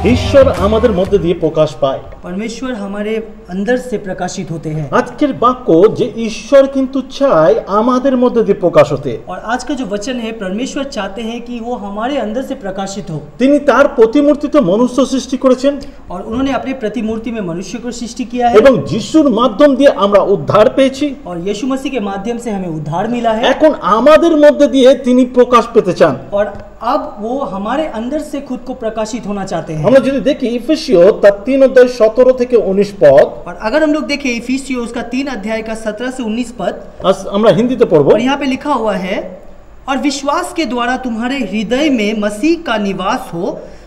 ঈশ্বর আমাদের মধ্যে দিয়ে প্রকাশ পায়। परमेश्वर हमारे अंदर से प्रकाशित होते हैं। আজকের বাক্য যে ঈশ্বর কিন্তু চায় আমাদের মধ্যে দিয়ে প্রকাশ হতে। और आज का जो वचन है परमेश्वर चाहते हैं कि वो हमारे अंदर से प्रकाशित हो। তিনি তার প্রতিমূর্তিতে মনুষ্য সৃষ্টি করেছেন और उन्होंने अपनी प्रतिमूर्ति में मनुष्य को सृष्टि किया है। এবং যিশুর মাধ্যম দিয়ে আমরা উদ্ধার পেয়েছি। और यीशु मसीह के माध्यम से हमें उद्धार मिला है। এখন আমাদের মধ্যে দিয়ে তিনি প্রকাশ পেতে চান। और अब वो हमारे अंदर से खुद को प्रकाशित होना चाहते हैं। আমরা যদি দেখি इफिसियों তার 3 অধ্যায় 17 থেকে 19 পদ। और अगर हम लोग देखें इफिसियों उसका 3 अध्याय का 17 से 19 पद। আজ আমরা হিন্দিতে পড়ব। और यहाँ पे लिखा हुआ है, और विश्वास के द्वारा तुम्हारे हृदय में मसीह का निवास हो,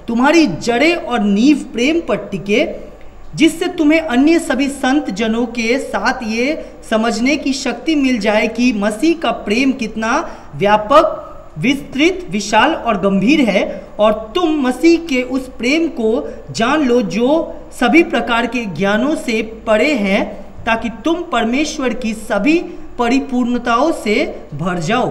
तुम्हारी जड़ें और नींव प्रेम पर टिके, जिससे तुम्हें अन्य सभी संत जनों के साथ ये समझने की शक्ति मिल जाए कि मसीह का प्रेम कितना व्यापक, विस्तृत, विशाल और गंभीर है, और तुम मसीह के उस प्रेम को जान लो जो सभी प्रकार के ज्ञानों से परे हैं, ताकि तुम परमेश्वर की सभी परिपूर्णताओं से भर जाओ।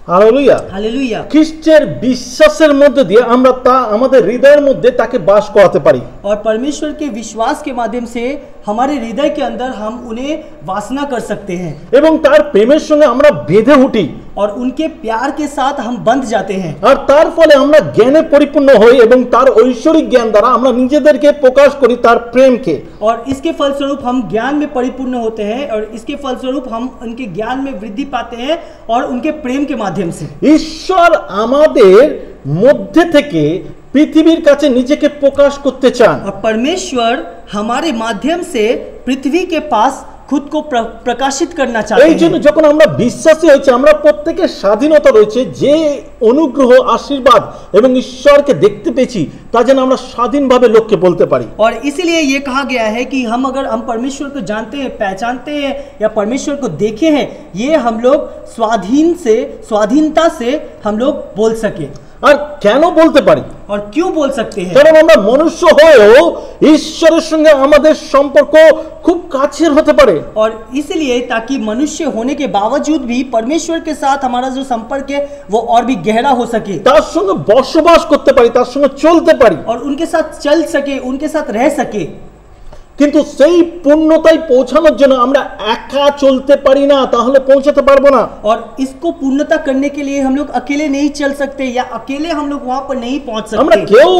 Hallelujah hallelujah. খ্রিস্টের বিশ্বাসের মধ্যে দিয়ে আমরা তা আমাদের হৃদয়ের মধ্যে তাকে বাস করাতে পারি। और परमेश्वर के विश्वास के माध्यम से हमारे हृदय के अंदर हम उन्हें वासना कर सकते हैं এবং তার প্রেমের সঙ্গে আমরা বেঁধে উঠি और उनके प्यार के साथ हम बंध जाते हैं। আর তার ফলে আমরা জ্ঞানে পরিপূর্ণ হই এবং তার ঐশ্বরিক জ্ঞান দ্বারা আমরা নিজেদেরকে প্রকাশ করি তার প্রেমকে। और इसके फलस्वरूप हम ज्ञान में परिपूर्ण होते हैं और इसके फलस्वरूप हम उनके ज्ञान में वृद्धि पाते हैं और उनके प्रेम के माध्यम से। ঈশ্বর আমাদের মধ্যে থেকে পৃথিবীর কাছে নিজেকে প্রকাশ করতে চান। और परमेश्वर हमारे माध्यम से पृथ्वी के पास खुद को प्रकाशित करना चाहते এই জন্য हैं। যখন আমরা বিশ্বাসী হয়েছি আমরা প্রত্যেকের স্বাধীনতা রয়েছে যে অনুগ্রহ আশীর্বাদ এবং ঈশ্বরকে দেখতে পেয়েছি তা যেন আমরা স্বাধীনভাবে লোককে বলতে পারি। और इसीलिए ये कहा गया है कि हम अगर हम परमेश्वर को जानते हैं, पहचानते हैं या परमेश्वर को देखे हैं, ये हम लोग स्वाधीनता से हम लोग बोल सके। আর কেন বলতে পারি? और क्यों बोल सकते हैं? কারণ আমরা মনুষ্য হয়েও ঈশ্বরের সঙ্গে আমাদের সম্পর্ক খুব কাছের হতে পারে। और इसलिए ताकि मनुष्य होने के बावजूद भी परमेश्वर के साथ हमारा जो संपर्क है वो और भी गहरा हो सके, তার সঙ্গে বসবাস করতে পারি, তার সঙ্গে চলতে পারি, और उनके साथ चल सके, उनके साथ रह सके। কিন্তু সেই পূর্ণতায় পৌঁছানোর জন্য আমরা একা চলতে পারি না, তাহলে পৌঁছাতে পারবো না। और इसको पूर्णता करने के लिए हम लोग अकेले नहीं चल सकते या अकेले हम लोग वहां पर नहीं पहुंच আমরা सकते। কেউ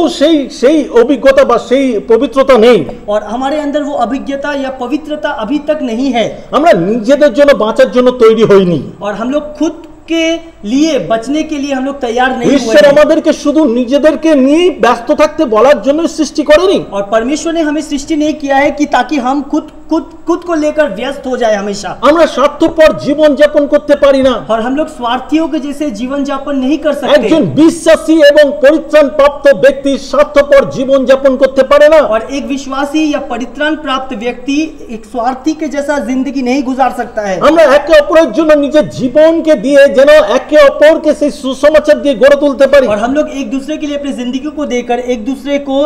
সেই অভিজ্ঞতা বা সেই পবিত্রতা নেই। और हमारे अंदर वो अभिज्ञता या पवित्रता अभी तक नहीं है। আমরা নিজেদের জন্য বাঁচার জন্য তৈরি হইনি। और हम लोग खुद के लिए बचने के लिए हम लोग तैयार नहीं हुए ঈশ্বর हैं। আমাদেরকে শুধু নিজেদেরকে নিয়ে ব্যস্ত থাকতে বলার জন্য সৃষ্টি করেনি। और परमेश्वर ने हमें सृष्टि नहीं किया है कि ताकि हम खुद को लेकर व्यस्त हो जाए हमेशा। আমরা স্বার্থপর জীবন যাপন করতে পারি না। और हम लोग स्वार्थियों के जैसे जीवन यापन नहीं कर सकते। একজন বিশ্বাসী এবং পরিত্রাণ প্রাপ্ত ব্যক্তি স্বার্থপর জীবন যাপন করতে পারে না। और एक विश्वासी या परित्राण प्राप्त व्यक्ति एक स्वार्थी के जैसा जिंदगी नहीं गुजार सकता है। আমরা একে অপরের জন্য নিজের জীবনকে দিয়ে যেন একে অপরকে সেই সুসমাচার দিয়ে গড়ে তুলতে পারি। और हम लोग एक दूसरे के लिए अपनी जिंदगी को देकर एक दूसरे को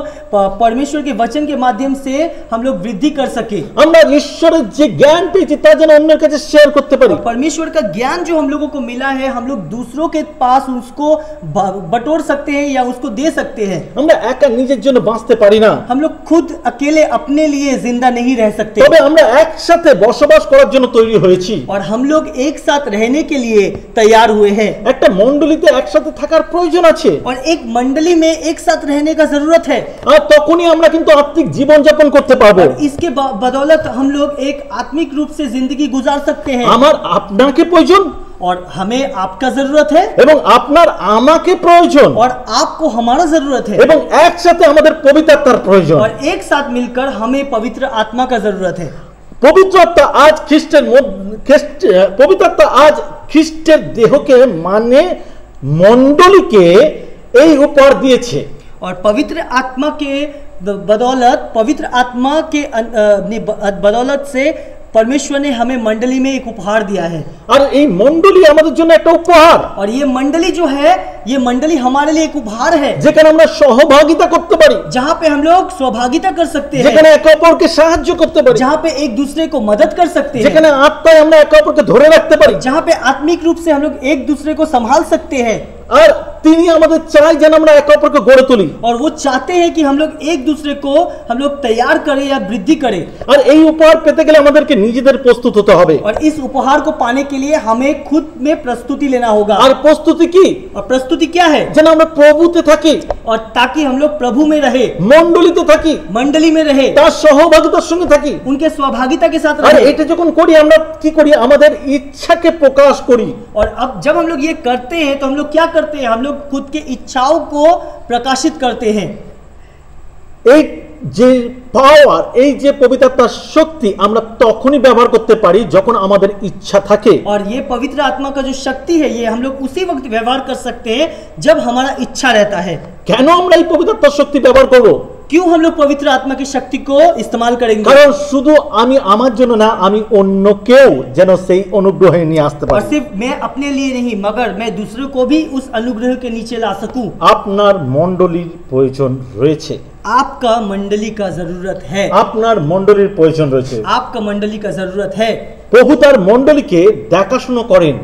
परमेश्वर के वचन के माध्यम से हम लोग वृद्धि कर सके। আমরা ঈশ্বরের যে জ্ঞান পেয়েছি তা যেন অন্যের কাছে শেয়ার করতে পারি। परमेश्वर का ज्ञान जो हम लोगों को मिला है हम लोग दूसरों के पास उसको बटोर सकते हैं या उसको दे सकते हैं। আমরা একা নিজের জন্য বাঁচতে পারি না। हम लोग खुद अकेले अपने लिए जिंदा नहीं रह सकते। তবে আমরা একসাথে বসবাস করার জন্য তৈরি হয়েছি। और हम लोग एक साथ रहने के लिए तैयार हुए हैं। একটা মণ্ডলীতে একসাথে থাকার প্রয়োজন আছে। और एक मंडली में एक साथ रहने का जरूरत है। আর তখনই আমরা কিন্তু আত্মিক জীবন যাপন করতে পারবো। और इसके बदौलत हम लोग एक आत्मिक रूप से जिंदगी गुजार सकते हैं। আমার আপনাকে প্রয়োজন और हमें आपका जरूरत है এবং আপনার আমাকে প্রয়োজন और आपको हमारा जरूरत है। এবং একসাথে আমাদের পবিত্রতার প্রয়োজন। और एक साथ मिलकर हमें पवित्र आत्मा का जरूरत है। পবিত্রতা আজ পবিত্রতা আজ খ্রিস্টের দেহকে মানে মণ্ডলীকে এই উপহার দিয়েছে। और पवित्र आत्मा के बदौलत बदौलत से परमेश्वर ने हमें मंडली में एक उपहार दिया है। और ये मंडली আমাদের জন্য একটা উপহার। और ये मंडली जो है ये मंडली हमारे लिए एक उपहार है যেখানে আমরা সহভাগিতা করতে পারি, जहाँ पे हम लोग सहभागिता कर सकते हैं, যেখানে একে অপরকে সাহায্য করতে পারি, जहाँ पे एक दूसरे को मदद कर सकते हैं, যেখানে আত্মায় আমরা একে অপরকে ধরে রাখতে পারি, जहाँ पे आत्मिक रूप से हम लोग एक दूसरे को संभाल सकते हैं। আর তিনি আমাদের চাই যেন আমরা একে অপরকে গড়ে তুলি। और वो चाहते हैं कि हम लोग एक दूसरे को हम लोग तैयार करें या वृद्धि करें। আর এই উপহার পেতে গেলে আমাদেরকে নিজেদের প্রস্তুত হতে হবে। और इस उपहार को पाने के लिए हमें खुद में प्रस्तुति लेना होगा। আর প্রস্তুতি কি? और प्रस्तुति क्या है? যেন আমরা প্রভুতে থাকি, और ताकि हम लोग प्रभु में रहे, মণ্ডলীতে থাকি, मंडली में रहे, তার সহভাগিতার সঙ্গে থাকি। उनके सहभागिता के साथ আর रहे। এটা যখন করি আমরা কি করি? আমাদের ইচ্ছাকে প্রকাশ করি। और अब जब हम लोग ये करते हैं तो हम लोग क्या करते हैं? हम लोग खुद के इच्छाओं को प्रकाशित करते हैं। এই যে পাওয়ার, এই যে পবিত্রতার শক্তি আমরা তখনই ব্যবহার করতে পারি যখন আমাদের ইচ্ছা থাকে। और ये पवित्र आत्मा का जो शक्ति है ये हम लोग उसी वक्त व्यवहार कर सकते हैं जब हमारा इच्छा रहता है। কেন আমরা এই পবিত্রতার শক্তি ব্যবহার করব? क्यों हम लोग पवित्र आत्मा की शक्ति को इस्तेमाल करेंगे? কারণ শুধু আমি আমার জন্য না, আমি অন্যকেও যেন সেই অনুগ্রহে নিয়ে আসতে और পারি। सिर्फ मैं अपने लिए नहीं मगर मैं दूसरों को भी उस अनुग्रह के नीचे ला सकूं। আপনার মণ্ডলীর প্রয়োজন রয়েছে, आपका मंडली का जरूरत है, আপনার মণ্ডলীর প্রয়োজন রয়েছে। आपका मंडली का जरूरत है। প্রভু তার মণ্ডলীকে দেখাশোনা করেন।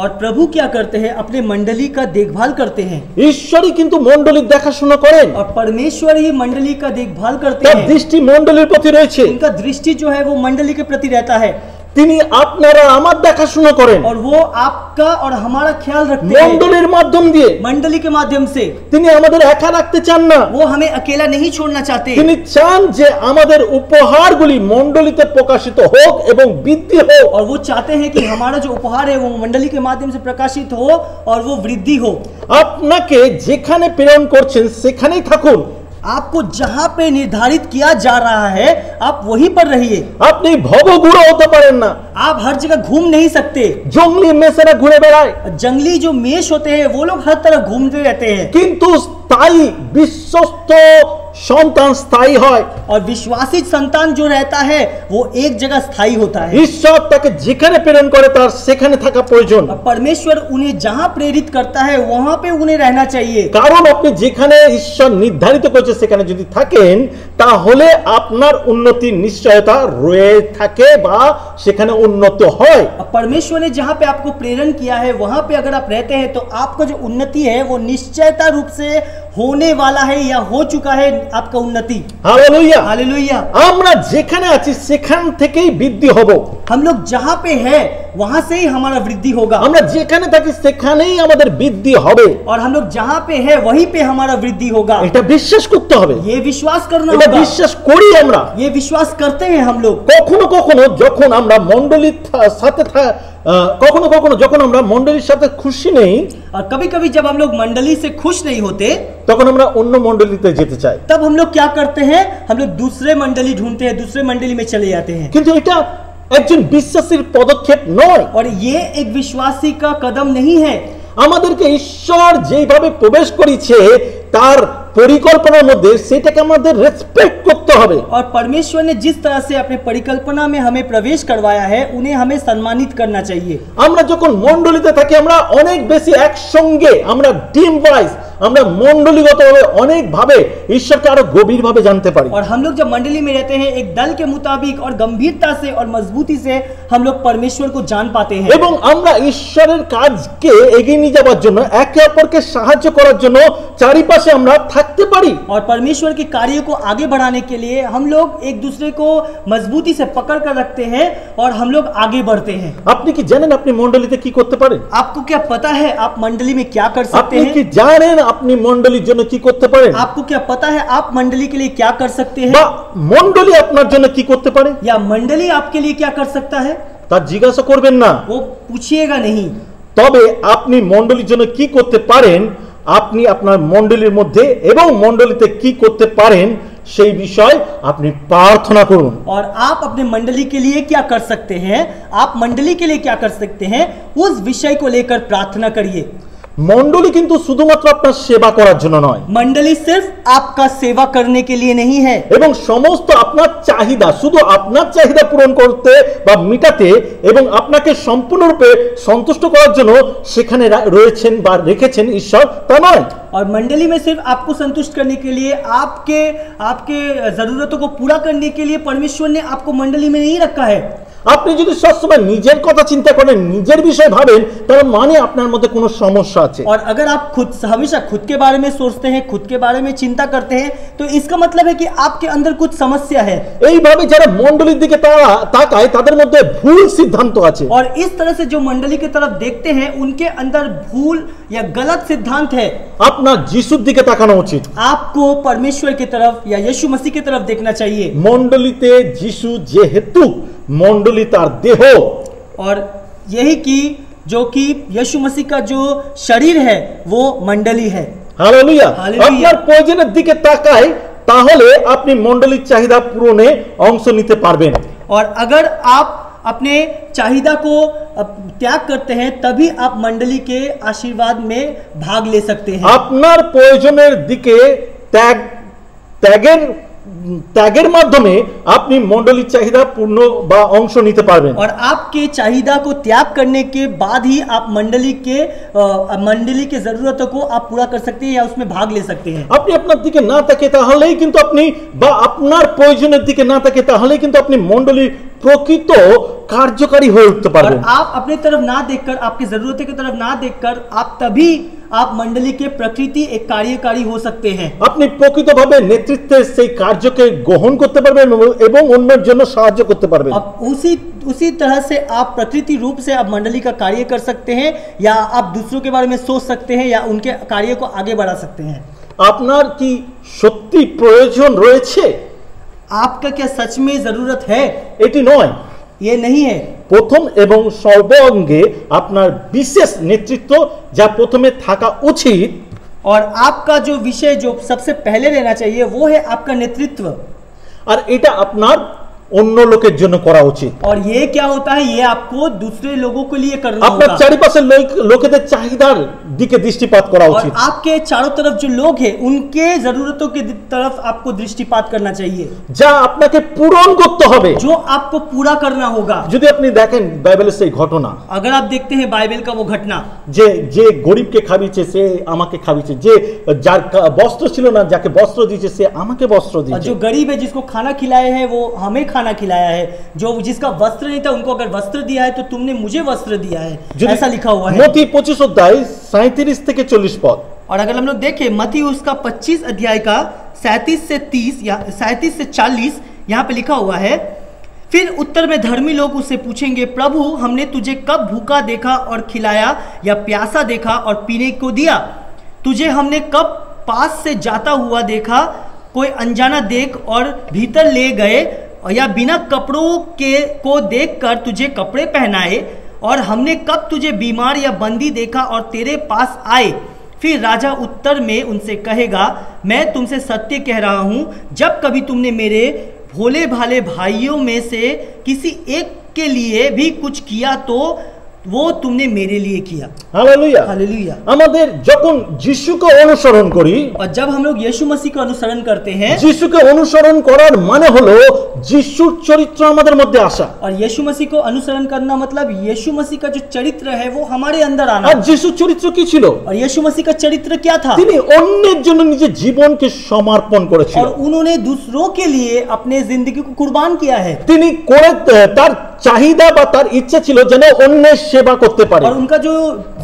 और प्रभु क्या करते हैं? अपने मंडली का देखभाल करते हैं। ঈশ্বরই কিন্তু মণ্ডলীর দেখাশোনা করেন। और परमेश्वर ही मंडली का देखभाल करते তার हैं। দৃষ্টি মণ্ডলীর প্রতি রয়েছে। उनका दृष्टि जो है वो मंडली के प्रति रहता है। তিনি আপনারা আমার দেখাশোনা করেন और वो आपका और हमारा ख्याल रखते हैं মণ্ডলীর মাধ্যম দিয়ে। मंडली के माध्यम से। তিনি আমাদের একা রাখতে চান না, वो हमें अकेला नहीं छोड़ना चाहते। তিনি চান যে আমাদের উপহারগুলি মণ্ডলীতে প্রকাশিত হোক এবং বৃদ্ধি হোক। और वो चाहते हैं कि हमारा जो उपहार है वो मंडली के माध्यम से प्रकाशित हो और वो वृद्धि हो। আপনাকে যেখানে প্রেরণ করছেন সেখানেই থাকুন। आपको जहां पे निर्धारित किया जा रहा है आप वहीं पर रहिए। আপনি ভবঘুরে হতে পারেন না। आप हर जगह घूम नहीं सकते। জঙ্গলি মেষেরা ঘুরে বেড়ায়, जंगली जो मेष होते हैं वो लोग हर तरफ घूमते रहते हैं। কিন্তু স্থায়ী বিশ্বস্ত সন্তান স্থায়ী হয়। और विश्वासी संतान जो रहता है वो एक जगह स्थायी होता है। ঈশ্বর তাকে যেখানে প্রেরণ করে তার সেখানে থাকা প্রয়োজন। और परमेश्वर उन्हें जहां प्रेरित करता है वहां पे उन्हें रहना चाहिए। কারণ আপনি যেখানে ঈশ্বর নির্ধারিত করেছে সেখানে যদি থাকেন তাহলে আপনার উন্নতির নিশ্চয়তা রয়ে থাকে বা সেখানে উন্নত হয়। और परमेश्वर ने जहां पे आपको प्रेरण किया है वहां पे अगर आप रहते हैं तो आपका जो उन्नति है वो निश्चयता रूप से होने वाला है या हो चुका है आपका उन्नति। हालेलुया। हालेलुया। আমরা যেখানে আছি সেখান থেকেই বৃদ্ধি হব। हम लोग जहां पे है वहां से ही हमारा वृद्धि होगा। আমরা যেখানে থাকি সেখানেই আমাদের বৃদ্ধি হবে। और हम लोग जहां पे है वहीं पे हमारा वृद्धि होगा। এটা বিশ্বাস করতে হবে, ये विश्वास करना এটা होगा। বিশ্বাস করি আমরা। ये विश्वास करते हैं हम लोग। কখনো কখনো যখন আমরা মণ্ডলীর সাথে কখনো কখনো যখন আমরা মণ্ডলীর সাথে খুশি নেই, और कभी कभी जब हम लोग मंडली से खुश नहीं होते তখন আমরা অন্য মণ্ডলীতে যেতে চাই। तब हम लोग क्या करते हैं? हम लोग दूसरे मंडली ढूंढते हैं, दूसरे मंडली में चले जाते हैं। কিন্তু এটা একজন বিশ্বাসীর পদক্ষেপ নয়। और ये एक विश्वासी का कदम नहीं है। আমাদেরকে ঈশ্বর যেভাবে প্রবেশ করেছে তার পরিকল্পনার মধ্যে সেটাকে আমাদের রেসপেক্ট করতে হবে। और परमेश्वर ने जिस तरह से अपने परिकल्पना में हमें प्रवेश करवाया है उन्हें हमें सम्मानित करना चाहिए। আমরা যখন মণ্ডলীতে থাকি আমরা অনেক বেশি একসঙ্গে, আমরা টিম ওয়াইজ, আমরা মণ্ডলীগতভাবে অনেক ভাবে ঈশ্বরকে আরো গভীরভাবে জানতে পারি। और हम लोग जब मंडली में रहते हैं एक दल के मुताबिक और गंभीरता से और मजबूती से हम लोग परमेश्वर को जान पाते हैं। এবং আমরা ঈশ্বরের কাজকে এগিয়ে নিয়ে যাওয়ার জন্য একে অপরকে সাহায্য করার জন্য চারিপাশে আমরা থাকতে পারি। और परमेश्वर के कार्य को आगे बढ़ाने के लिए हम लोग एक दूसरे को मजबूती से पकड़ कर रखते हैं और हम लोग आगे बढ़ते हैं। আপনি কি জানেন আপনি মণ্ডলীতে কি করতে পারেন? आपको क्या पता है आप मंडली में क्या कर सकते আপনি কি हैं? জানেন আপনি মণ্ডলীর জন্য কি করতে পারেন? आपको क्या पता है आप मंडली के लिए क्या कर सकते বা हैं? মণ্ডলী আপনার জন্য কি করতে পারে या मंडली आपके लिए क्या कर सकता है? তা জিজ্ঞাসা করবেন না। वो पूछिएगा नहीं। তবে আপনি মণ্ডলীর জন্য কি করতে পারেন, আপনি আপনার মণ্ডলীর মধ্যে এবং মণ্ডলীতে কি করতে পারেন সেই বিষয় আপনি প্রার্থনা করুন। और आप अपने मंडली के लिए क्या कर सकते हैं, आप मंडली के लिए क्या कर सकते हैं, उस विषय को लेकर प्रार्थना करिए। মণ্ডলী কিন্তু শুধুমাত্র আপনার সেবা করার জন্য নয়, मंडली सिर्फ आपका सेवा करने के लिए नहीं है এবং সমস্ত আপনার চাহিদা শুধু আপনার চাহিদা পূরণ করতে বা মিটাতে এবং আপনাকে সম্পূর্ণরূপে সন্তুষ্ট করার জন্য সেখানে রয়েছেন বা রেখেছেন ঈশ্বর তা নয়। और मंडली में सिर्फ आपको संतुष्ट करने के लिए आपके आपके जरूरतों को पूरा करने के लिए परमेश्वर ने आपको मंडली में नहीं रखा है। আপনি যদি সবসময় নিজের কথা চিন্তা করেন, নিজের বিষয় ভাবেন, তার মানে আপনার মধ্যে কোনো সমস্যা আছে। और अगर आप हमेशा खुद के बारे में सोचते हैं, खुद के बारे में चिंता करते हैं, तो इसका मतलब है कि आपके अंदर कुछ समस्या है। এইভাবে যারা মণ্ডলীর দিকে তাকায় তাদের মধ্যে ভুল সিদ্ধান্ত আছে। और इस तरह से जो मंडली की तरफ देखते हैं उनके अंदर भूल या गलत सिद्धांत है। আপনার যিশুর দিকে তাকানো উচিত। आपको परमेश्वर की तरफ या यीशु मसीह की तरफ देखना चाहिए। মণ্ডলীতে যিশু যেহেতু মণ্ডলী তার দেহ, और यही कि जो कि यीशु मसीह का जो शरीर है वो मंडली है। हालेलुया। हालेलुया। আপনার প্রয়োজনের দিকে তাকায়, তাহলে আপনি মণ্ডলীর চাহিদা পূরণে অংশ নিতে পারবেন। और अगर आप अपने चाहिदा को त्याग करते हैं तभी आप मंडली के आशीर्वाद में भाग ले सकते हैं। আপনার প্রয়োজনের দিকে ত্যাগের মাধ্যমে আপনি মণ্ডলীর চাহিদা পূর্ণ বা অংশ নিতে পারবেন। और आपके चाहिदा को त्याग करने के बाद ही आप मंडली के जरूरतों को आप पूरा कर सकते हैं या उसमें भाग ले सकते हैं। আপনি আপনার দিকে না তাকিয়ে তাহলেই কিন্তু আপনি, বা আপনার প্রয়োজনের দিকে না তাকিয়ে তাহলেই কিন্তু আপনি মণ্ডলীর প্রকৃত कार्यकारी हो उठते पारबेन। आप अपने तरफ ना देखकर, आपकी जरूरतों की तरफ ना देखकर, आप तभी आप मंडली के प्रकृति एक कार्यकारी हो सकते हैं। আপনি প্রকৃতভাবে নেতৃত্বের সেই কার্যকে গ্রহণ করতে পারবেন এবং অন্যের জন্য সাহায্য করতে পারবেন। अब उसी तरह से आप प्रकृति रूप से आप मंडली का कार्य कर सकते हैं, या आप दूसरों के बारे में सोच सकते हैं, या उनके कार्य को आगे बढ़ा सकते हैं। আপনার কি সত্যি প্রয়োজন রয়েছে? आपका क्या सच में जरूरत है? এটি নয়, ये नहीं है। প্রথম এবং সর্বাঙ্গে আপনার বিশেষ নেতৃত্ব যা প্রথমে থাকা উচিত, और आपका जो विषय जो सबसे पहले रहना चाहिए वो है आपका नेतृत्व। আর এটা আপনার অন্য লোকের জন্য করা উচিত। और ये क्या होता है, ये आपको दूसरे लोगों के लिए करना আপনার होगा। চারিপাশের লোকেদের চাহিদার দিকে দৃষ্টিপাত করা और উচিত। आपके चारों तरफ जो लोग हैं उनके जरूरतों की तरफ आपको दृष्टिपात करना चाहिए, যা আপনাকে পূরণ করতে হবে। जो आपको पूरा करना होगा। যদি আপনি দেখেন বাইবেলের সেই ঘটনা, अगर आप देखते हैं बाइबल का वो घटना, যে গরিবকে খাবিয়েছে সে আমাকে খাবিয়েছে, যে যার বস্ত্র ছিল না যাকে বস্ত্র দিয়েছে সে আমাকে বস্ত্র और দিয়েছে। जो गरीब है जिसको खाना खिलाया है वो हमें खाना खिलाया है, जो जिसका वस्त्र नहीं था उनको अगर वस्त्र दिया है तो तुमने मुझे वस्त्र दिया है, ऐसा लिखा हुआ है। मत्ती 25 अध्याय 37 থেকে 40 पद। और अगर हम लोग देखें मत्ती उसका 25 अध्याय का 37 से 30 या 37 से 40 यहाँ पे लिखा हुआ है, फिर उत्तर में धर्मी लोग उससे पूछेंगे, प्रभु हमने तुझे कब भूखा देखा और खिलाया, या प्यासा देखा और पीने को दिया? तुझे हमने कब पास से जाता हुआ देखा, कोई अनजाना देख और भीतर ले गए, या बिना कपड़ों को देखकर तुझे कपड़े पहनाए? और हमने कब तुझे बीमार या बंदी देखा और तेरे पास आए? फिर राजा उत्तर में उनसे कहेगा, मैं तुमसे सत्य कह रहा हूँ, जब कभी तुमने मेरे भोले भाले भाइयों में से किसी एक के लिए भी कुछ किया तो वो तुमने मेरे लिए किया। हालेलुया। हालेलुया। আমাদের যখন যিশুকে অনুসরণ করি, और जब हम लोग यीशु मसीह को अनुसरण करते हैं, যিশুকে অনুসরণ করার মানে হলো যিশুর চরিত্র আমাদের মধ্যে আসা। और यीशु मसीह को अनुसरण करना मतलब यीशु मसीह का जो चरित्र है वो हमारे अंदर आना। আর যিশুর চরিত্র কি ছিল? और यीशु मसीह का चरित्र क्या था? তিনি অন্যের জন্য নিজের জীবনকে সমর্পণ করেছিলেন। और उन्होंने दूसरों के लिए अपने जिंदगी को कुर्बान किया है। তিনি তার চাহিদা বা তার ইচ্ছা ছিল যেন অন্যের সেবা করতে পারে। और उनका जो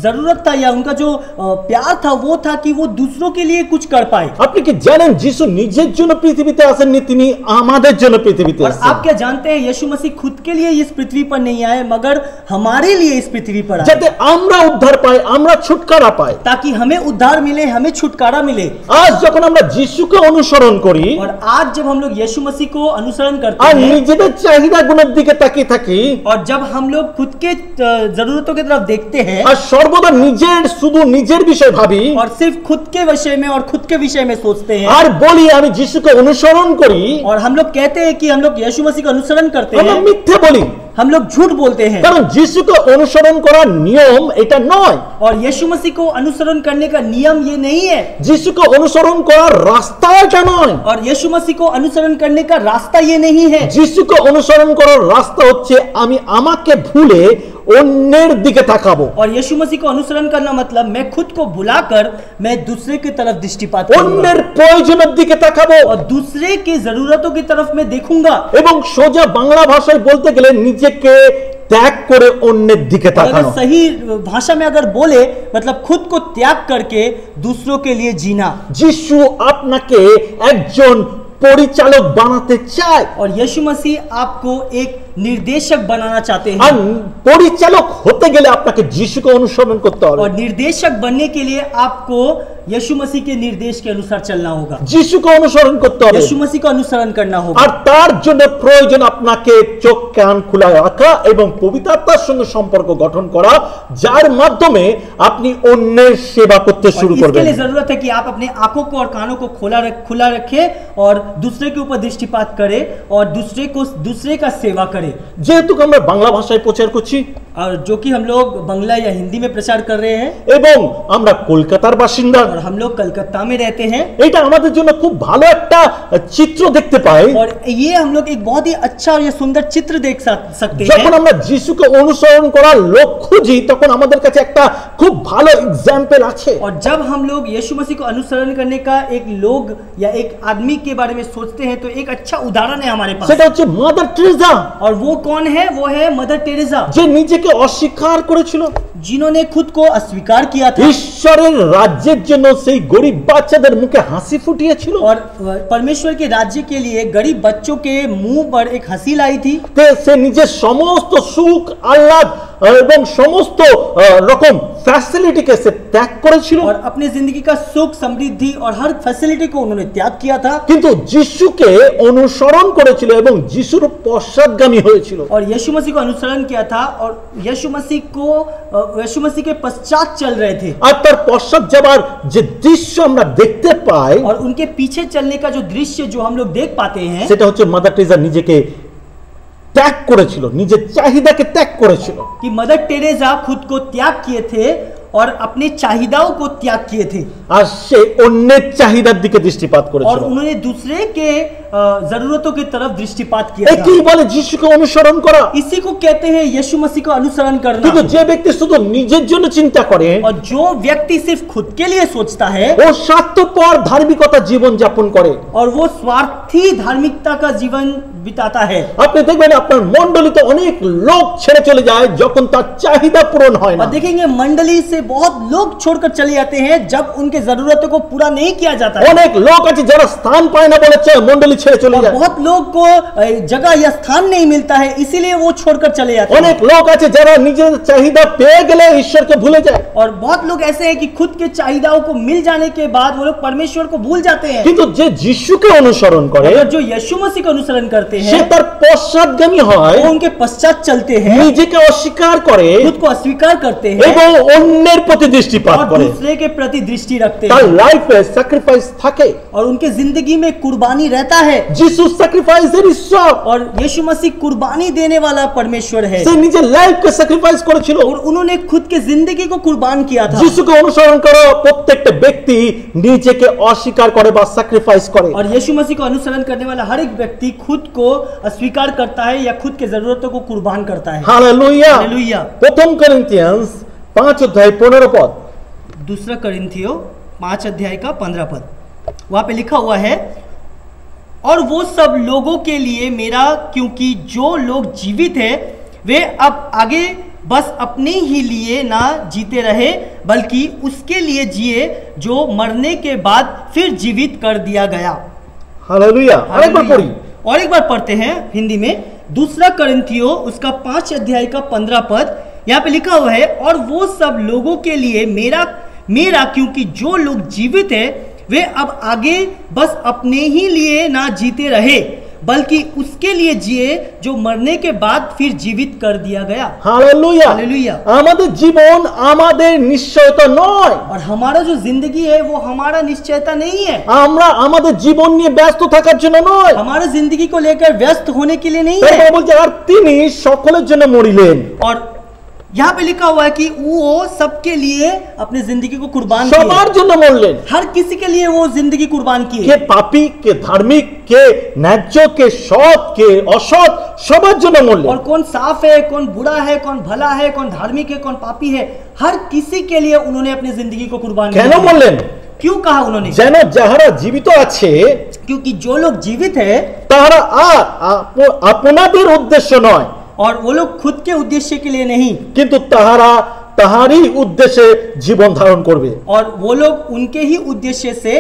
जरूरत था या उनका जो प्यार था वो था कि वो दूसरों के लिए कुछ कर पाए। আপনি কি জানেন যিশু নিজের জন্য পৃথিবীতে আসেননি, তিনি আমাদের জন্য পৃথিবীতে और এসেছেন। आप क्या जानते हैं, यीशु मसीह खुद के लिए इस पृथ्वी पर नहीं आए मगर हमारे लिए इस पृथ्वी पर आए, যাতে আমরা উদ্ধার পাই, আমরা ছুটকারা পাই। ताकि हमें उद्धार मिले, हमें छुटकारा मिले। আজ যখন আমরা যিশুকে অনুসরণ করি और आज जब हम लोग यीशु मसीह को अनुसरण करते আর हैं নিজেদের চাহিদা গুণের দিকে তাকিয়ে থাকি, और जब हम लोग खुद के जरूरतों की तरफ देखते हैं আর সর্বদা শুধু নিজের বিষয় ভাবি और सिर्फ खुद के विषय में और खुद के विषय में सोचते हैं, আর বলি আমি যিশুকে অনুসরণ করি, और हम लोग कहते हैं कि हम लोग यीशु मसीह का अनुसरण करते আমরা हैं, মিথ্যে বলি। हम लोग झूठ बोलते हैं। কারণ যিশুকে অনুসরণ করার নিয়ম এটা নয়। और यीशु मसीह को अनुसरण करने का नियम ये नहीं है, যিশুকে অনুসরণ করার রাস্তা এটা নয়। और यीशु मसीह को अनुसरण करने का रास्ता ये नहीं है। যিশুকে অনুসরণ করার রাস্তা হচ্ছে আমি আমাকে ভুলে অন্যের দিকে তাকাবো। और यीशु मसीह को अनुसरण करना मतलब मैं खुद को भुलाकर मैं दूसरे की तरफ दृष्टिपात करूंगा অন্যের প্রয়োজনের দিকে তাকাবো और दूसरे की जरूरतों की तरफ मैं देखूंगा। এবং সোজা বাংলা ভাষায় বলতে গেলে নিজেকে ত্যাগ করে অন্যের দিকে और अगर তাকানো। सही भाषा में अगर बोले मतलब खुद को त्याग करके दूसरों के लिए जीना। যিশু আপনাকে একজন পরিচালক বানাতে চায় और यीशु मसीह आपको एक निर्देशक बनाना चाहते আর हैं পরিচালক হতে গেলে আপনাকে যিশুকে অনুসরণ করতে হবে। और निर्देशक बनने के लिए आपको यीशु मसीह के निर्देश के अनुसार चलना होगा, যিশুকে অনুসরণ করতে হবে यीशु मसीह को अनुसरण करना আর होगा। তার জন্য প্রয়োজন আপনাকে চোখ কান খোলা রাখা এবং পবিত্র আত্মার সঙ্গে সম্পর্ক গঠন করা, যার মাধ্যমে আপনি অন্যের সেবা করতে और শুরু इसके করবেন। लिए जरूरत है कि आप अपने आंखों को और कानों को खुला रखें और दूसरे के ऊपर दृष्टिपात करें और दूसरे का सेवा करें। যেহেতু আমরা বাংলা ভাষায় প্রচার করছি और जो कि हम लोग बांग्ला या हिंदी में प्रचार कर रहे हैं এবং আমরা কলকাতার বাসিন্দা, और हम लोग कलकत्ता में रहते हैं এটা আমাদের জন্য খুব ভালো একটা চিত্র দেখতে পাই। और ये हम लोग एक बहुत ही अच्छा और ये सुंदर चित्र देख सकते যখন हैं। আমরা যিশুকে অনুসরণ করার লোক খুঁজি তখন আমাদের কাছে একটা খুব ভালো एग्जांपल আছে। और जब हम लोग यीशु मसीह को अनुसरण करने का एक लोग या एक आदमी के बारे में सोचते हैं तो एक अच्छा उदाहरण है हमारे पास। সেটা হচ্ছে মাদার টেরেসা, और वो कौन है? वो है मदर टेरेसा, যে নিজেকে অস্বীকার করেছিল, जिन्होंने खुद को अस्वीकार किया था ঈশ্বরের রাজ্যের জন্য সেই গরিব বাচ্চাদের মুখে হাসি ফুটিয়েছিল। और परमेश्वर के राज्य के लिए गरीब बच्चों के मुंह पर एक हंसी लाई थी। সে নিজের সমস্ত সুখ আহ্লাদ এবং সমস্ত রকম ফ্যাসিলিটিকে সে ত্যাগ করেছিল, और अपनी जिंदगी का सुख समृद्धि और हर फैसिलिटी को उन्होंने त्याग किया था কিন্তু যিশুকে অনুসরণ করেছিল এবং যিশুর পশ্চাৎগামী হয়েছিল। और यीशु मसीह को अनुसरण किया था और यीशु मसीह के पश्चात चल रहे थे। আর তার পশ্চাৎ যাবার যে দৃশ্য আমরা দেখতে পাই और उनके पीछे चलने का जो दृश्य जो हम लोग देख पाते हैं সেটা হচ্ছে মাদার টেরেসা নিজেকে ত্যাগ করেছিল, নিজের চাহিদাকে ত্যাগ করেছিল। कि मदर टेरेसा खुद को त्याग किए थे और अपने चाहिदाओं को त्याग किए थे আর সে অন্যের চাহিদার দিকে দৃষ্টিপাত और করেছিল। उन्होंने दूसरे के जरूरतों की तरफ दृष्टिपात किया একই था। বলে যিশুকে অনুসরণ করা। इसी को कहते हैं यीशु मसीह को अनुसरण কিন্তু करना। যে ব্যক্তি শুধু নিজের জন্য চিন্তা করে और जो व्यक्ति सिर्फ खुद के लिए सोचता है ও স্বার্থপর ধার্মিকতা জীবন যাপন করে, और वो स्वार्थी धार्मिकता का जीवन बिताता है। আপনি দেখবেন আপনার মণ্ডলীতে অনেক লোক ছেড়ে চলে যায় যখন তার চাহিদা পূরণ হয় না। और देखेंगे मंडली से बहुत लोग छोड़कर चले जाते हैं जब उनके जरूरतों को पूरा नहीं किया जाता है। অনেক লোক আছে যারা স্থান পায় না বলে মণ্ডলী ছেড়ে চলে और যায়। बहुत लोग को जगह या स्थान नहीं मिलता है इसीलिए वो छोड़कर चले जाते অনেক हैं। লোক আছে যারা নিজের চাহিদা পেয়ে গেলে ঈশ্বরকে ভুলে যায়। और बहुत लोग ऐसे हैं कि खुद के चाहिदाओं को मिल जाने के बाद वो लोग परमेश्वर को भूल जाते हैं। কিন্তু যে যিশুকে অনুসরণ করে अगर जो यीशु मसीह को अनुसरण करते সে हैं তার পশ্চাৎগামী হয়, वो उनके पश्चात चलते हैं, নিজেকে অস্বীকার করে खुद को अस्वीकार करते हैं এবং অন্যের প্রতি দৃষ্টিপাত और করে। दूसरे के प्रति दृष्टि रखते তার हैं লাইফে স্যাক্রিফাইস থাকে। और उनके जिंदगी में कुर्बानी रहता है। যিশু স্যাক্রিফাইসের ঈশ্বর, और यीशु मसीह कुर्बानी देने वाला परमेश्वर है সে নিজের লাইফকে স্যাক্রিফাইস করেছিল। और उन्होंने खुद के जिंदगी को कुर्बान किया था। যিশুকে অনুসরণ করা প্রত্যেকটা ব্যক্তি নিজেকে অস্বীকার করে বা স্যাক্রিফাইস করে। और यीशु मसीह को अनुसरण करने वाला हर एक व्यक्ति खुद को अस्वीकार करता है या खुद के जरूरतों को कुर्बान करता है। হালেলুয়া। हालेलुया। প্রথম করিন্থিয়ান্স 5:15 दूसरा करिन्थियों 5 अध्याय का 15 पद वहां पे लिखा हुआ है, और वो सब लोगों के लिए मेरा, क्योंकि जो लोग जीवित हैं वे अब आगे बस अपने ही लिए ना जीते रहे बल्कि उसके लिए जिए जो मरने के बाद फिर जीवित कर दिया गया। হালেলুয়া। আরেকবার পড়ি। और एक बार पढ़ते हैं हिंदी में। दूसरा करिन्थियों उसका 5 अध्याय का 15 पद यहाँ पे लिखा हुआ है, और वो सब लोगों के लिए मेरा क्योंकि जो लोग जीवित हैं वे अब आगे बस अपने ही लिए ना जीते रहे बल्कि उसके लिए जिए जो मरने के बाद फिर जीवित कर दिया गया। হালেলুয়া। हालेलुया। আমাদের জীবন আমাদের নিশ্চয়তা নয়। और हमारा जो जिंदगी है वो हमारा निश्चयता नहीं है। আমরা আমাদের জীবন নিয়ে ব্যস্ত থাকার জন্য নয়। हमारे जिंदगी को लेकर व्यस्त होने के लिए नहीं তাই है। বলছে আর তিনি সকলের জন্য মরিলেন। और यहाँ पे लिखा हुआ है कि वो सबके लिए अपनी जिंदगी को कुर्बान किए। সবার জন্য মরলেন। हर किसी के लिए वो जिंदगी कुर्बान কে किए। পাপী, কে ধার্মিক, কে ন্যায্য, কে সৎ, কে অসৎ, সবার জন্য মরলেন। और कौन साफ है, कौन बुरा है, कौन भला है, कौन धार्मिक है, कौन पापी है, हर किसी के लिए उन्होंने अपनी जिंदगी को कुर्बान কেন किया। মরলেন? क्यों कहा उन्होंने? যেন যাহারা জীবিত আছে क्योंकि जो लोग जीवित है তাহারা আর আপনাদের উদ্দেশ্য নয়, और वो लोग खुद के उद्देश्य के लिए नहीं, কিন্তু তাহারা তাহারই উদ্দেশ্যে জীবন ধারণ করবে। और वो लोग उनके ही उद्देश्य से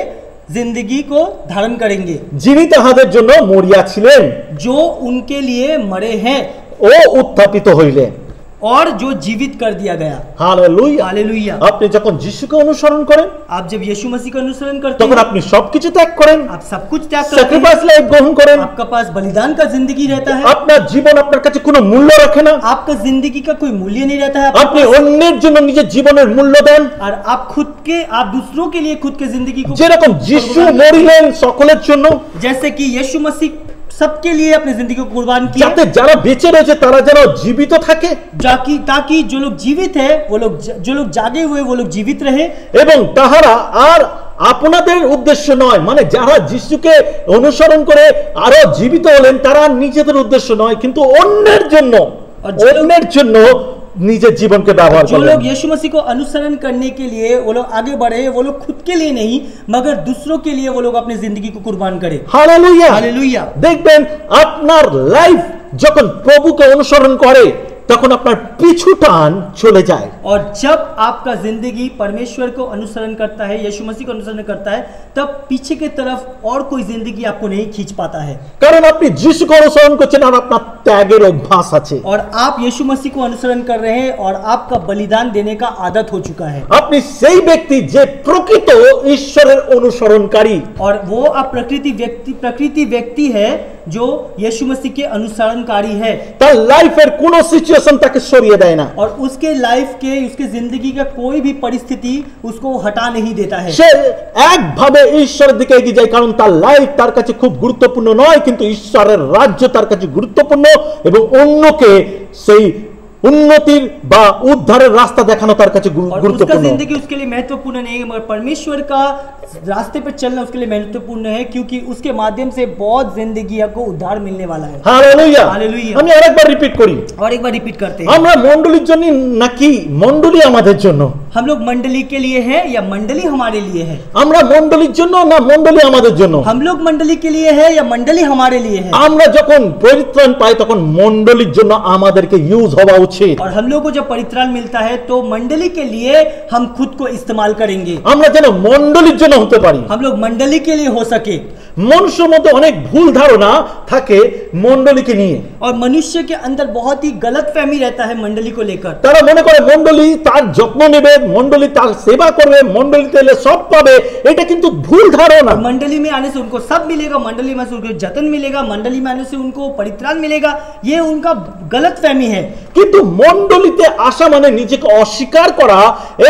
जिंदगी को धारण करेंगे। যিনি তাহাদের জন্য মরিয়াছিলেন जो उनके लिए मरे हैं ও উত্থাপিত হইলেন। और जो जीवित कर दिया गया। হালেলুয়া। हालेलुया। আপনি যখন যিশুকে অনুসরণ করেন आप जब यीशु मसीह का अनुसरण करते তখন हैं, আপনি সবকিছু ত্যাগ করেন, आप सब कुछ त्याग करते हैं, স্যাক্রিফাইস লাইফ গ্রহণ করেন। आपका पास बलिदान का जिंदगी रहता है, আপনার জীবন আপনার কাছে কোনো মূল্য রাখে না। आपका जिंदगी का कोई मूल्य नहीं रहता है आपके আপনি पास। অন্যের জন্য নিজের জীবনের মূল্য দেন। और आप दूसरों के लिए खुद के जिंदगी को যেরকম যিশু মরিলেন সকলের জন্য, जैसे कि यीशु मसीह सबके लिए अपनी जिंदगी को कुर्बान किया, যাতে যারা বেঁচে রয়েছে তারা যেন জীবিত থাকে ताकि जो लोग जीवित है जो लोग जागे हुए वो लोग जीवित रहे। এবং তাহারা আর আপনাদের উদ্দেশ্য নয়, মানে যারা যিশুকে অনুসরণ করে আরো জীবিত হলেন তারা নিজেদের উদ্দেশ্য নয়, কিন্তু অন্যের জন্য নিজের জীবনকে ব্যবহার जो করেন। लोग यीशु मसीह को अनुसरण करने के लिए वो लोग आगे बढ़े, वो लोग खुद के लिए नहीं मगर दूसरों के लिए वो लोग अपनी जिंदगी को कुर्बान करे। হালেলুয়া। हालेलुया। দেখবেন আপনার লাইফ যখন প্রভুকে অনুসরণ করে তখন আপনার পিছু টান চলে যায়। और जब आपका जिंदगी परमेश्वर को अनुसरण करता है, यीशु मसीह को अनुसरण करता है, तब पीछे की तरफ और कोई जिंदगी आपको नहीं खींच पाता है। কারণ আপনি যিশুকে অনুসরণ করছেন আর আপনার ত্যাগের অভ্যাস আছে। और आप यीशु मसीह को अनुसरण कर रहे हैं और आपका बलिदान देने का आदत हो चुका है। আপনি সেই ব্যক্তি যে প্রকৃত ঈশ্বরের অনুসরণকারী। और वो आप प्रकृति व्यक्ति है जो यीशु मसीह के अनुसरणकारी है। তার লাইফের কোন সিচুয়েশন তাকে সরিয়ে দেয় না। और उसके लाइफ के उसके जिंदगी का कोई भी परिस्थिति उसको हटा नहीं देता है। সে একভাবে ঈশ্বরের দিকে এগিয়ে যায়, কারণ তার লাইফ তার কাছে খুব গুরুত্বপূর্ণ নয়, কিন্তু ঈশ্বরের রাজ্য তার কাছে গুরুত্বপূর্ণ এবং অন্যকে সেই উন্নতির বা উদ্ধারের রাস্তা দেখানো তার কাছে और उसका গুরুত্বপূর্ণ। जिंदगी उसके लिए महत्वपूर्ण नहीं है मगर परमेश्वर का रास्ते पे चलना उसके लिए महत्वपूर्ण है, क्योंकि उसके माध्यम से बहुत जिंदगी को उद्धार मिलने वाला है। হালেলুয়া। हालेलुया। আমি আরেকবার রিপিট করি, और एक बार रिपीट करते हैं, আমরা মণ্ডলীর জন্য নাকি মণ্ডলী আমাদের জন্য? हम लोग मंडली के लिए है या मंडली हमारे लिए है? আমরা মণ্ডলীর জন্য না মণ্ডলী আমাদের জন্য? हम लोग मंडली के लिए है या मंडली हमारे लिए है? আমরা যখন পরিত্রাণ পাই তখন মণ্ডলীর জন্য আমাদেরকে ইউজ হওয়া উচিত। और हम लोग को जब परित्राण मिलता है तो मंडली के लिए हम खुद को इस्तेमाल करेंगे, আমরা যেন মণ্ডলীর জন্য হতে পারি। हम लोग मंडली के लिए हो सके। মানুষের মধ্যে অনেক ভুল ধারণা থাকে মণ্ডলীকে নিয়ে। और मनुष्य के अंदर बहुत ही गलत फहमी रहता है मंडली को लेकर। তারা মনে করে মণ্ডলী তার যত্ন নেবে, মণ্ডলী তার সেবা করবে, মণ্ডলীতে এলে সব পাবে। এটা কিন্তু ভুল ধারণা। और मंडली में आने से उनको सब मिलेगा, मंडली में से उनको जतन मिलेगा, मंडली में आने से उनको परित्राण मिलेगा, ये उनका गलत फहमी है। কিন্তু মণ্ডলীতে আসা মানে নিজেকে অস্বীকার করা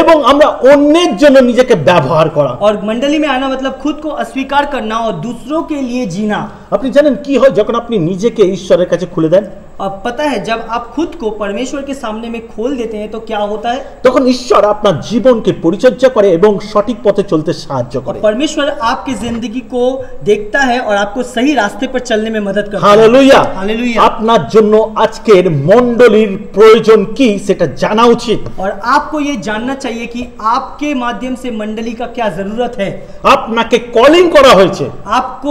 এবং আমরা অন্যের জন্য নিজেকে ব্যবহার করা। और मंडली में आना मतलब खुद को अस्वीकार करना और दूसरों के लिए जीना। আপনি জানেন কি হয় যখন আপনি নিজেকে ঈশ্বরের কাছে খুলে দেন? और पता है जब आप खुद को परमेश्वर के सामने में खोल देते हैं तो क्या होता है? তখন ঈশ্বর আপনার জীবনকে পরিচর্যা করে এবং সঠিক পথে চলতে সাহায্য করে। परमेश्वर आपकी जिंदगी को देखता है और आपको सही रास्ते पर चलने में मदद करता है। হালেলুয়া। हालेलुया। আপনার জন্য আজকের মণ্ডলীর প্রয়োজন কি সেটা জানা উচিত। और आपको ये जानना चाहिए कि आपके माध्यम से मंडली का क्या जरूरत है। আপনাকে কলিং করা হয়েছে आपको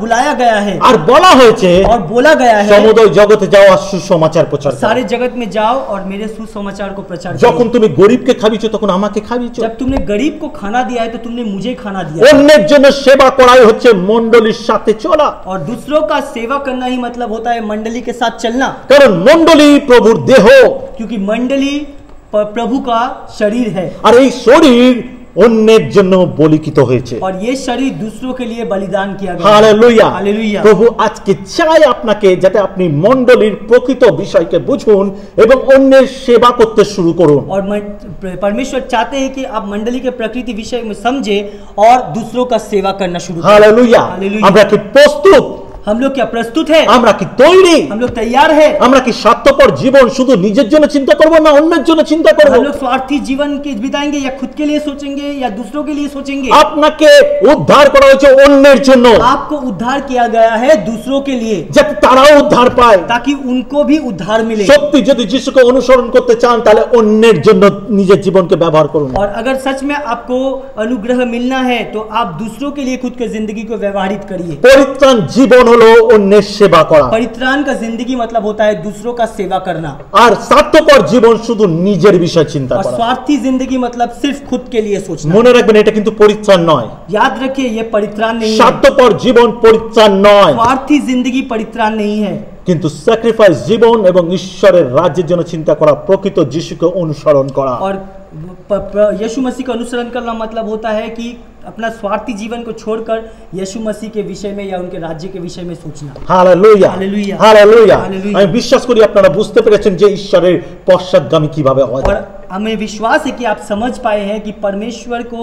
बुलाया गया है আর বলা হয়েছে और बोला गया है সমুদয় জগতে যাওয়া সুসমাচার প্রচার করো। सारे जगत में जाओ और मेरे सुसमाचार को प्रचार যখন करो। তুমি গরিবকে খাবিয়েছো তখন আমাকে খাবিয়েছো। जब तुमने गरीब को खाना दिया है तो तुमने मुझे खाना दिया। অন্যের জন্য সেবা করাই হচ্ছে মণ্ডলীর সাথে চলা। और दूसरों का सेवा करना ही मतलब होता है मंडली के साथ चलना, কারণ মণ্ডলী প্রভুর দেহ, क्योंकि मंडली प्रभु का शरीर है আর এই শরীর অন্যের জন্য বলিকিত হয়েছে। और ये शरीर दूसरों के लिए बलिदान किया गया। হালেলুয়া। हालेलुया। প্রভু আজকে চাই আপনাকে যাতে আপনি মণ্ডলীর প্রকৃত বিষয়কে বুঝুন এবং অন্যের সেবা করতে শুরু করুন। और परमेश्वर चाहते हैं कि आप मंडली के प्रकृति विषय में समझे और दूसरों का सेवा करना शुरू करें। হালেলুয়া। हालेलुया। আমরা কি প্রস্তুত हम लोग क्या प्रस्तुत है? আমরা কি তৈরি? हम लोग तैयार है? আমরা কি স্বার্থপর জীবন শুধু নিজের জন্য চিন্তা করব না অন্যের জন্য চিন্তা করব? हम लोग स्वार्थी जीवन के बिताएंगे या खुद के लिए सोचेंगे या दूसरों के लिए सोचेंगे? আপনাকে উদ্ধার করা হয়েছে অন্যের জন্য, आपको उद्धार किया गया है दूसरों के लिए, যাতে তারাও উদ্ধার পায়। ताकि उनको भी उद्धार मिले। সত্যি যদি যিশুকে অনুসরণ করতে চান তাহলে অন্যের জন্য নিজের জীবনকে ব্যবহার করুন। और अगर सच में आपको अनुग्रह मिलना है तो आप दूसरों के लिए खुद की जिंदगी को व्यवहारित करिए। পরিত্রাণ জীবন হলো অন্যের সেবা করা, परित्राण का जिंदगी मतलब होता है दूसरों का सेवा करना। আর স্বার্থপর জীবন শুধু নিজের বিষয় চিন্তা और করা। स्वार्थी जिंदगी मतलब सिर्फ खुद के लिए सोचना। মনে রাখবেন এটা কিন্তু পরিত্রাণ নয়। याद रखिए ये परित्राण नहीं है। স্বার্থপর জীবন পরিত্রাণ নয়, स्वार्थी जिंदगी परित्राण नहीं है। কিন্তু স্যাক্রিফাইস জীবন এবং ঈশ্বরের রাজ্যের জন্য চিন্তা করা, প্রকৃত যিশুকে অনুসরণ করা। और यीशु मसीह का अनुसरण करना मतलब होता है कि अपना स्वार्थी जीवन को छोड़कर यीशु मसीह के विषय में या उनके राज्य के विषय में सोचना। Hallelujah hallelujah hallelujah. हालेलुया। আমি বিশ্বাস করি আপনারা বুঝতে পেরেছেন যে ঈশ্বরের পশ্চাৎগামী কিভাবে হয়। और हमें विश्वास है कि आप समझ पाए हैं कि परमेश्वर को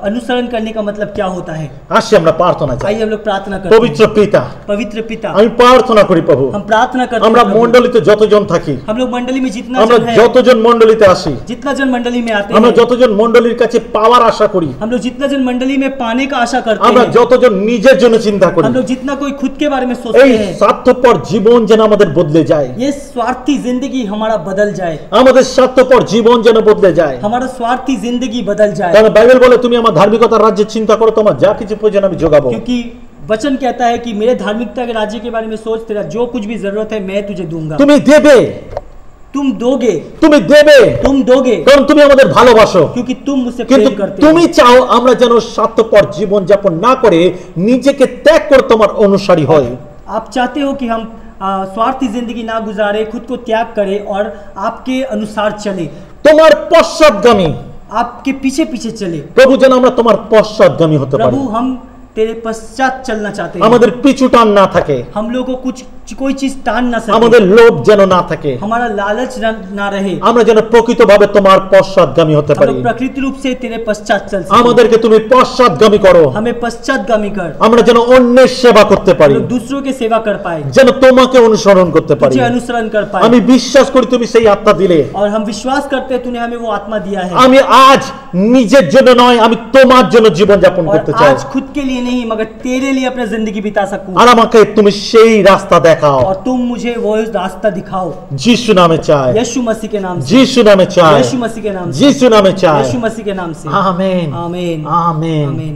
अनुसरण करने का मतलब क्या होता है। আসি আমরা প্রার্থনা চাই। आइए हम लोग प्रार्थना करते পবিত্র हैं। পিতা, पवित्र पिता, আমি প্রার্থনা করি প্রভু, हम प्रार्थना करते আমরা हैं प्रभु। মণ্ডলীতে যতজন থাকি, हम लोग मंडली में जितना আমরা जन है, যতজন মণ্ডলীতে আসি, जितना जन मंडली में आते আমরা हैं, যতজন মণ্ডলীর কাছে পাওয়ার আশা করি, हम लोग जितना जन मंडली में पाने का आशा करते আমরা हैं, যতজন নিজের জন্য চিন্তা করি, हम लोग जितना कोई खुद के बारे में এই सोचते हैं, স্বার্থপর জীবন যেন আমাদের বদলে যায়, ये स्वार्थी जिंदगी हमारा बदल जाए, আমাদের স্বার্থপর জীবন যেন বদলে যায়। हमारा स्वार्थी जिंदगी बदल जाए। কারণ বাইবেল বলে তুমি আমার ধার্মিকতার রাজ্যের চিন্তা করো, তোমার যা কিছু প্রয়োজন আমি যোগাবো। क्योंकि वचन कहता है कि मेरे धार्मिकता के राज्य के बारे में सोच, तेरा जो कुछ भी जरूरत है मैं तुझे दूंगा। তুমি দেবে, तुम दोगे, তুমি দেবে, तुम दोगे, কারণ তুমি আমাদের ভালোবাসো। क्योंकि तुम मुझसे কিন্তু प्रेम करते তুমি हो। চাও আমরা যেন স্বার্থপর জীবন যাপন না করে নিজেকে ত্যাগ করে তোমার অনুসারী হয়। आप चाहते हो कि हम स्वार्थी जिंदगी ना गुजारे, खुद को त्याग करें और आपके अनुसार चले, তোমার পশ্চাৎগামী आपके पीछे पीछे चले। প্রভু যেন আমরা তোমার পশ্চাৎগামী হতে পারি, प्रभु हम तेरे पश्चात चलना चाहते हैं। আমাদের পিছু টান না থাকে, हम लोग को कुछ कोई चीज टान ना सके, আমাদের लोभ যেন না থাকে, हमारा लालच ना रहे, আমরা যেন প্রকৃতভাবে তোমার পশ্চাৎগামী হতে हम পারি। लोग प्रकृति रूप से तेरे पश्चात चल सके। আমাদেরকে তুমি পশ্চাৎগামী করো, हमें पश्चातगामी कर, আমরা যেন অন্যের সেবা করতে हम পারি, लोग दूसरों के सेवा कर पाए, যেন তোমাকে অনুসরণ করতে পারি। तुझे अनुसरण कर पाए। আমি বিশ্বাস করি তুমি সেই আত্মা দিলে। और हम विश्वास करते हैं तूने हमें वो आत्मा दिया है। আমি আজ নিজের জন্য নয়, আমি তোমার জন্য জীবন যাপন और করতে চাই, आज खुद के लिए नहीं मगर तेरे लिए अपना जिंदगी बिता सकूं। আর আমাকে তুমি সেই রাস্তা দেখাও। और तुम मुझे वो रास्ता दिखाओ। যিশু নামে চাই, यीशु मसीह के नाम से, যিশু নামে চাই, यीशु मसीह के नाम से, যিশু নামে চাই। यीशु मसीह के नाम से। আমেন आमीन আমেন। आमीन।